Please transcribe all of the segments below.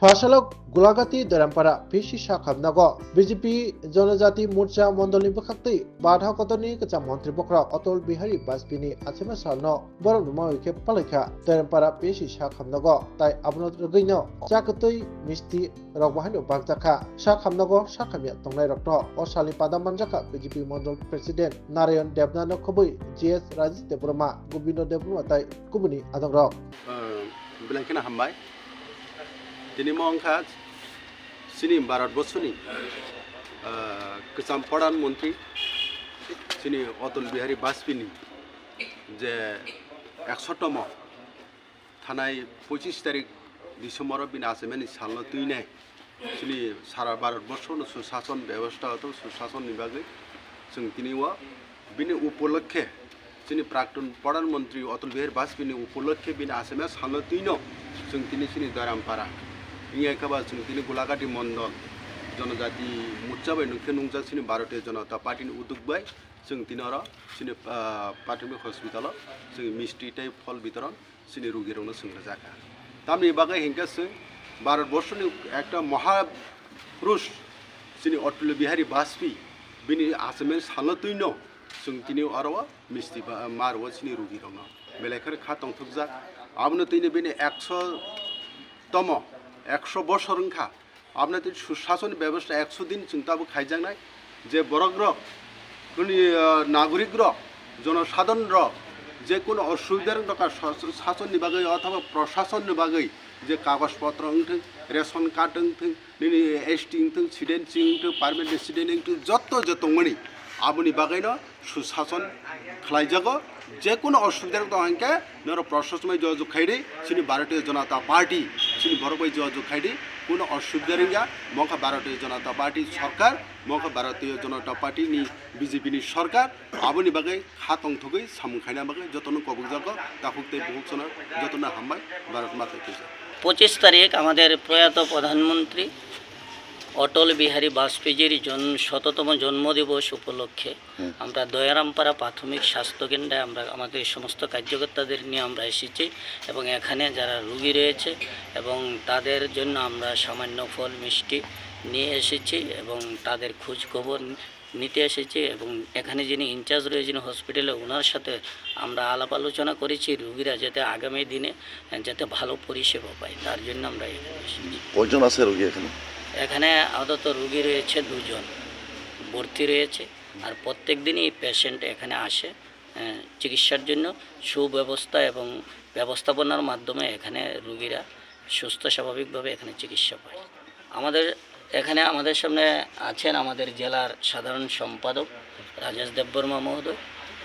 Fasalok Gulagati Darampara Pishi Shakhamnago BJP Jonajati Murcha Mondoli Bakati Badha Kotoni Kacha Montri Bokra Otol Bihari Basbini Achema Salno Boroma Wike Palika Darampara Pishi Shakhamnago Tai Abnot Rogino Chakatui Misti Rogbahano Bantaka Shakhamnago Shakamia Tongai Rokno Osali Padamanjaka BJP Mondol President Narayan Devnano Kobui GS Rajesh Debroma Gubino Debroma Tai Kubuni Adogrok Blankina Hambai Dini Mongka Sini Barat Bosuni Kesam Perdana Menteri Sini Otol Bihari Basbini যে 100তম থানায় 25 তারিখ December বিনা আসামেনি সালনো তুই নাই সিনি সারা ভারতবর্ষ সুশাসন ব্যবস্থা হতো সুশাসন বিভাগে जों दिनैवा बिनि उपलक्षे जोंनि प्राक्तन प्रधानमन्त्री अटल बिहारी वाजपेयीनि उपलक्षे बिनि आसामे सालनो तुइनो जों दिनै सिनि दरामपारा इंगायखाबा जों दिनै गलाघाटी मण्डल जनजाति मुच्चाबाय नुखे नुंजा सिनि भारतीय जनता पार्टीनि उद्योगबाय जों दिनर सिनि प्राथमिक हस्पिटाल जों मिस्ट्रि टाइप फल वितरण सिनि रोगीरावनो सोंग्रा जागा तामनि बागै हेंगासो भारतबर्षनि एकटा महापुरुष सिनि अटल बिहारी वाजपेयी बिनि आसामे सालनो तुइनो जों दिनै आरो मिस्ट्रि मारवा सिनि रोगीरावनो बेलेखर खातं थुकजा आबनो तुइनो बिनि 100তম 100 বছর রংখা আপনার সুশাসন ব্যবস্থা 100 দিন চিন্তাবো খাইজাংনাই যে বরগ্রহ নাগরিক জনসাধারণ যে কোনো অসুবিধার দরকার শাসনनि বাগै অথবা প্রশাসনनि বাগै যে কাগজপত্র ওंथों রেশন কার্ড ওंथों নিনি এসটি ওंथों সিডেন্সি ওंथों পার্মানেন্ট রেসিডেন্ট ওंथों যত মনি আবনি বাগैनो সুশাসন খালাইজাগো যে কোনো অসুবিধার দরকার নর প্রশাসনময় যোগাযোগ খাইরে সিনি ভারতীয় জনতা পার্টি সিনি বড়বাই যোগাযোগ খাইরে কোনো অসুবিধা রিঙ্গা মখা ভারতীয় জনতা পার্টি সরকার মখা ভারতীয় জনতা পার্টি নি বিজেপি নি সরকার আবনি বাগै খাতং থগै সামু খাইনা বাগै যতন কবুক জাগো তাহুকতে বহুচনা যতন হামবাই ভারত মাতা কি 25 তারিখ আমাদের প্রয়াত প্রধানমন্ত্রী অটল বিহারী বাজপেয়ীর 100তম জন্মদিবস উপলক্ষে আমরা দয়ারামপাড়া প্রাথমিক স্বাস্থ্য কেন্দ্রে আমরা আমাদের সমস্ত কার্যকর্তাদের নিয়ে আমরা এসেছি এবং এখানে যারা রোগী রয়েছে এবং তাদের জন্য আমরা সামান্য ফল মিষ্টি নিয়ে এসেছি এবং তাদের খোঁজ খবর নিতে এসেছি এবং এখানে যিনি ইনচার্জ রয়েছেন হসপিটালে ওনার সাথে আমরা আলাপ আলোচনা করেছি রোগীরা যাতে আগামী দিনে যাতে ভালো পরিষেবা পায় তার জন্য আমরা এখানে এসেছি। কয়জন আছে রোগী এখানে? এখানে আপাতত রোগী রয়েছে 2 জন ভর্তি রয়েছে আর প্রত্যেক দিনই পেশেন্ট এখানে আসে চিকিৎসার জন্য সুব্যবস্থা এবং ব্যবস্থাপনার মাধ্যমে এখানে রোগীরা সুস্থ স্বাভাবিকভাবে এখানে চিকিৎসা পায়। আমাদের সামনে আছেন আমাদের জেলার সাধারণ সম্পাদক রাজেশ দেববর্মা মহোদয়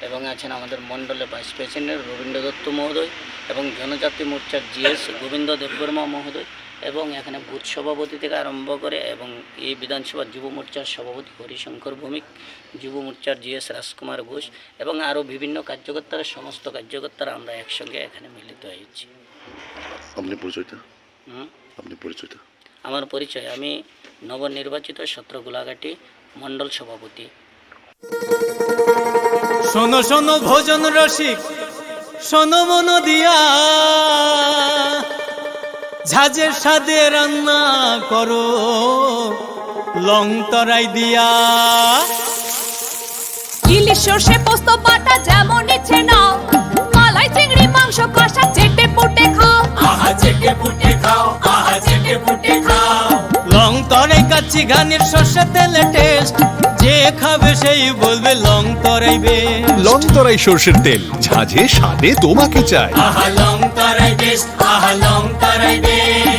এবং আছেন আমাদের মণ্ডলের ভাইস প্রেসিডেন্ট রবীন্দ্র দত্ত মহোদয় এবং জনজাতি মোর্চার জিএস গোবিন্দ দেববর্মা মহোদয় এবং এখানে বুথ সভাপতি থেকে আরম্ভ করে এবং এই বিধানসভা যুব মোর্চার সভাপতি হরিশঙ্কর ভৌমিক যুব মোর্চার জিএস রাজকুমার ঘোষ এবং আরও বিভিন্ন কার্যকর্তারা সমস্ত কার্যকর্তারা আমরা একসঙ্গে এখানে মিলিত হয়েছি। আমার পরিচয় আমি নবনির্বাচিত সত্র গোলাঘাটি মণ্ডল সভাপতি। শোনো শোনো ভোজন রসিক শোনো মন দিয়া ঝাঁঝের স্বাদে রান্না করো লং তরাই দিয়া ইলিশ সর্ষে পোস্ত বাটা যেমন ইচ্ছে নাও মালাই চিংড়ি মাংস কষা চেটে পুটে খাও আহা চেটে পুটে খাও আহা চেটে পুটে খাও লং তরাই কাচ্চি ঘানির সর্ষে তেলে টেস্ট যে খাবে সেই বলবে লং তরাই বেশ লং তরাই সরষের তেল ঝাঁঝে স্বাদে তোমাকে চাই আহা লং তরাই বেশ আহা লং তরাই বেশ।